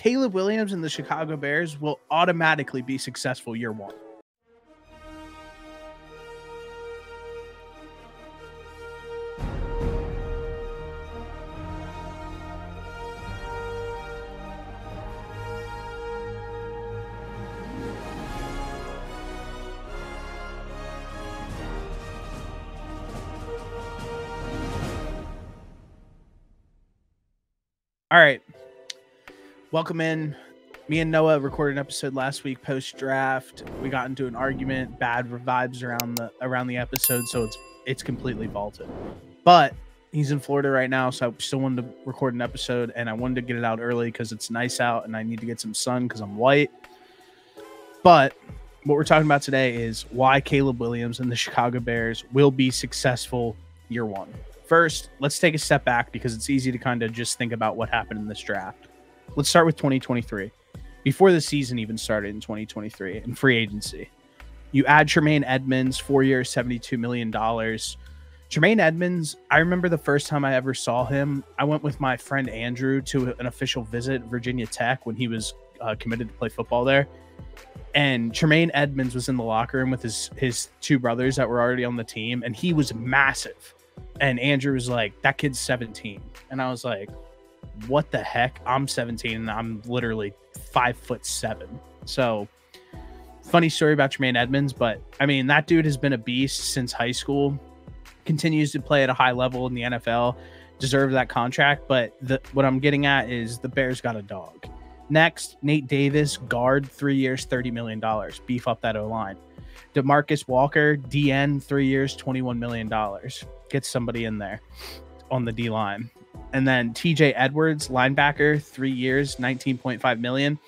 Caleb Williams and the Chicago Bears will automatically be successful year one. All right. Welcome in. Me and Noah recorded an episode last week post-draft. We got into an argument, bad vibes around the episode, so it's completely vaulted. But he's in Florida right now, so I still wanted to record an episode, and I wanted to get it out early because it's nice out and I need to get some sun because I'm white. But what we're talking about today is why Caleb Williams and the Chicago Bears will be successful year one. First, let's take a step back because it's easy to kind of just think about what happened in this draft. Let's start with 2023. Before the season even started in 2023 in free agency, you add Tremaine Edmunds, 4 years, $72 million. Tremaine Edmunds, I remember the first time I ever saw him, I went with my friend Andrew to an official visit at Virginia Tech when he was committed to play football there. And Tremaine Edmunds was in the locker room with his two brothers that were already on the team, and he was massive. And Andrew was like, that kid's 17. And I was like, what the heck? I'm 17 and I'm literally 5'7". So funny story about Tremaine Edmunds, but I mean, that dude has been a beast since high school, continues to play at a high level in the NFL, deserves that contract. But what I'm getting at is the Bears got a dog. Next, Nate Davis, guard, 3 years, $30 million. Beef up that O-line. DeMarcus Walker, DN, 3 years, $21 million. Get somebody in there on the D-line. And then TJ Edwards, linebacker, 3 years, $19.5 million.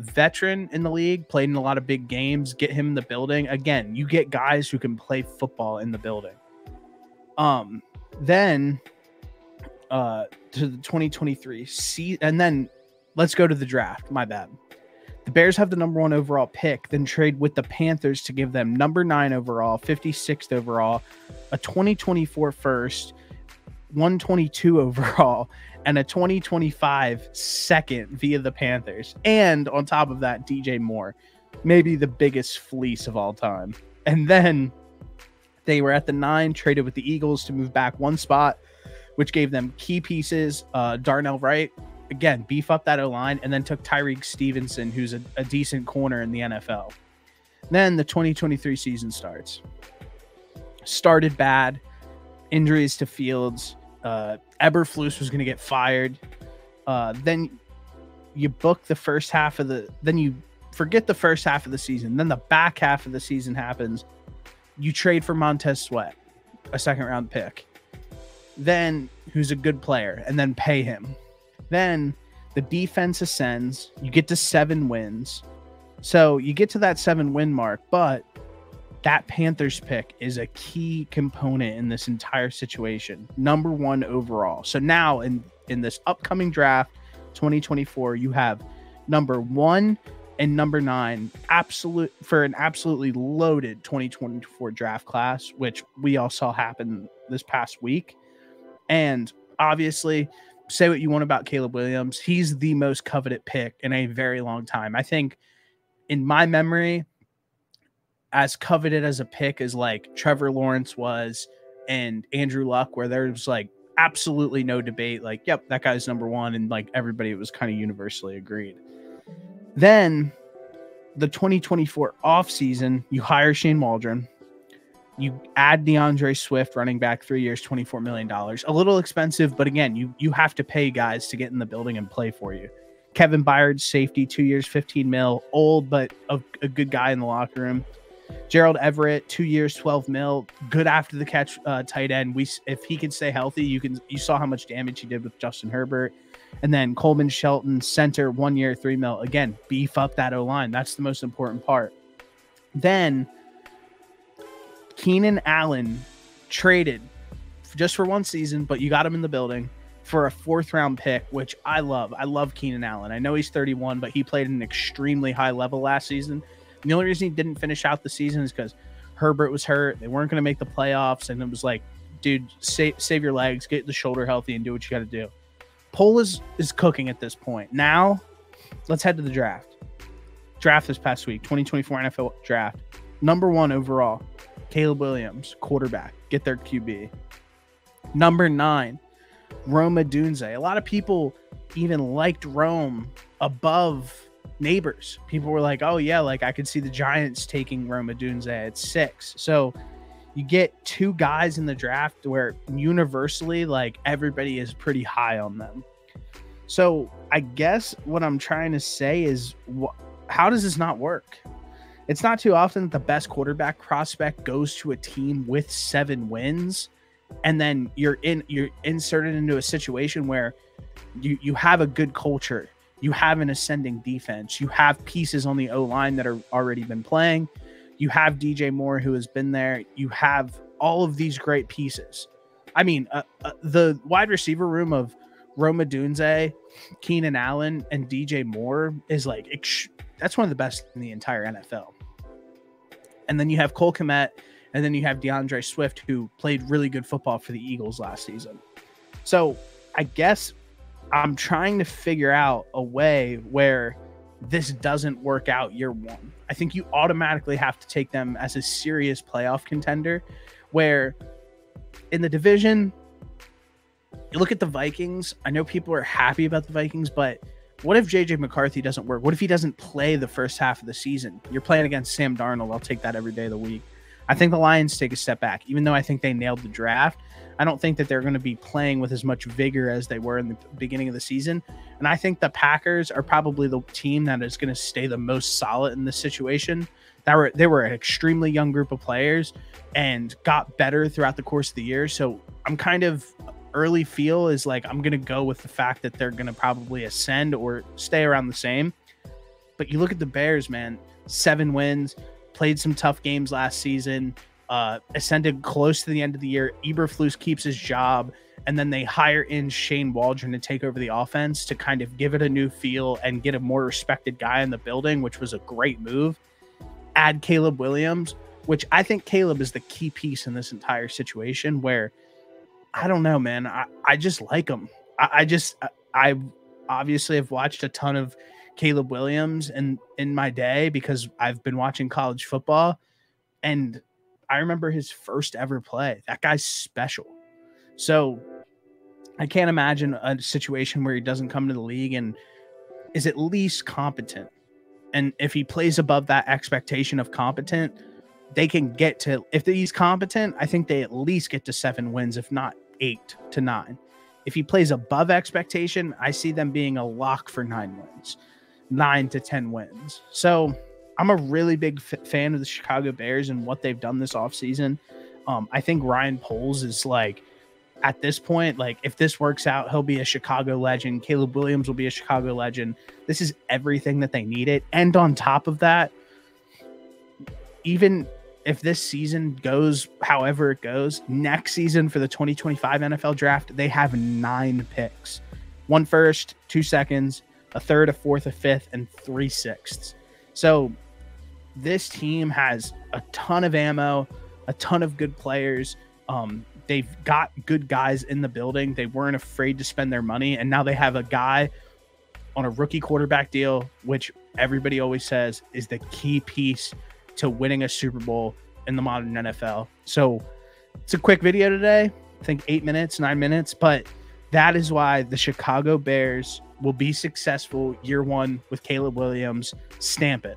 Veteran in the league, played in a lot of big games. Get him in the building. Again, you get guys who can play football in the building. Then to the 2023 season, and then let's go to the draft. My bad. The Bears have the number 1 overall pick, then trade with the Panthers to give them number 9 overall, 56th overall, a 2024 first, 122 overall, and a 2025 second via the Panthers. And on top of that, DJ Moore, maybe the biggest fleece of all time. And then they were at the 9, traded with the Eagles to move back 1 spot, which gave them key pieces, Darnell Wright, again, beef up that O-line, and then took Tyreek Stevenson, who's a decent corner in the NFL. Then the 2023 season starts. Started bad. Injuries to Fields. Eberflus was going to get fired. Then you book the first half of the... Then you forget the first half of the season. Then the back half of the season happens. You trade for Montez Sweat, a second-round pick. Then, who's a good player, and then pay him. Then the defense ascends. You get to 7 wins. So you get to that 7-win mark, but that Panthers pick is a key component in this entire situation. Number 1 overall. So now in this upcoming draft, 2024, you have number 1 and number 9 for an absolutely loaded 2024 draft class, which we all saw happen this past week. And obviously, say what you want about Caleb Williams, he's the most coveted pick in a very long time. I think in my memory, as coveted as a pick as like Trevor Lawrence was and Andrew Luck, where there's like absolutely no debate, like, yep, that guy's number 1. And like everybody was kind of universally agreed. Then the 2024 offseason, you hire Shane Waldron. You add DeAndre Swift, running back, 3 years, $24 million. A little expensive, but again, you have to pay guys to get in the building and play for you. Kevin Byard, safety, 2 years, $15 million. Old, but a good guy in the locker room. Gerald Everett, 2 years, $12 million. Good after the catch tight end. If he can stay healthy, you saw how much damage he did with Justin Herbert. And then Coleman Shelton, center, 1 year, $3 million. Again, beef up that O-line. That's the most important part. Then Keenan Allen traded just for 1 season, but you got him in the building for a 4th-round pick, which I love. I love Keenan Allen. I know he's 31, but he played at an extremely high level last season. And the only reason he didn't finish out the season is because Herbert was hurt. They weren't going to make the playoffs, and it was like, dude, save your legs, get the shoulder healthy, and do what you got to do. Poll is cooking at this point. Now, let's head to the draft. Draft this past week, 2024 NFL draft. Number 1 overall, Caleb Williams, quarterback. Get their QB. Number 9, Rome Odunze. A lot of people even liked Rome above Neighbors. People were like, oh yeah, like I could see the Giants taking Rome Odunze at 6. So you get 2 guys in the draft where universally, like, everybody is pretty high on them. So I guess what I'm trying to say is, how does this not work? It's not too often that the best quarterback prospect goes to a team with 7 wins, and then you're inserted into a situation where you have a good culture, you have an ascending defense, you have pieces on the O-line that are already been playing, you have DJ Moore who has been there, you have all of these great pieces. I mean, the wide receiver room of Rome Odunze, Keenan Allen, and DJ Moore is like, that's one of the best in the entire NFL. And then you have Cole Kmet, and then you have DeAndre Swift, who played really good football for the Eagles last season. So I guess I'm trying to figure out a way where this doesn't work out year 1. I think you automatically have to take them as a serious playoff contender, where in the division, you look at the Vikings. I know people are happy about the Vikings, but what if JJ McCarthy doesn't work? What if he doesn't play the first half of the season? You're playing against Sam Darnold. I'll take that every day of the week. I think the Lions take a step back, even though I think they nailed the draft. I don't think that they're going to be playing with as much vigor as they were in the beginning of the season. And I think the Packers are probably the team that is going to stay the most solid in this situation. They were an extremely young group of players and got better throughout the course of the year. So I'm kind of early feel is like, I'm going to go with the fact that they're going to probably ascend or stay around the same. But you look at the Bears, man, 7 wins, played some tough games last season, ascended close to the end of the year. Eberflus keeps his job, and then they hire in Shane Waldron to take over the offense to kind of give it a new feel and get a more respected guy in the building, which was a great move. Add Caleb Williams, which I think Caleb is the key piece in this entire situation, where I don't know, man. I just like him. I obviously have watched a ton of Caleb Williams in my day because I've been watching college football, and I remember his first ever play. That guy's special. So I can't imagine a situation where he doesn't come to the league and is at least competent. And if he plays above that expectation of competent, they can get to, if he's competent, I think they at least get to 7 wins, if not 8 to 9. If he plays above expectation, I see them being a lock for 9 wins, 9 to 10 wins. So I'm a really big fan of the Chicago Bears and what they've done this offseason. I think Ryan Poles is like, at this point, like, if this works out, he'll be a Chicago legend. Caleb Williams will be a Chicago legend. This is everything that they needed. And on top of that, even if this season goes however it goes, next season for the 2025 NFL draft, they have 9 picks. 1 first, 2 seconds, a third, a fourth, a fifth, and 3 sixths. So this team has a ton of ammo, a ton of good players. They've got good guys in the building. They weren't afraid to spend their money, and now they have a guy on a rookie quarterback deal, which everybody always says is the key piece to winning a Super Bowl in the modern NFL. So it's a quick video today. I think 8 minutes, 9 minutes, but that is why the Chicago Bears will be successful year 1 with Caleb Williams. Stamp it.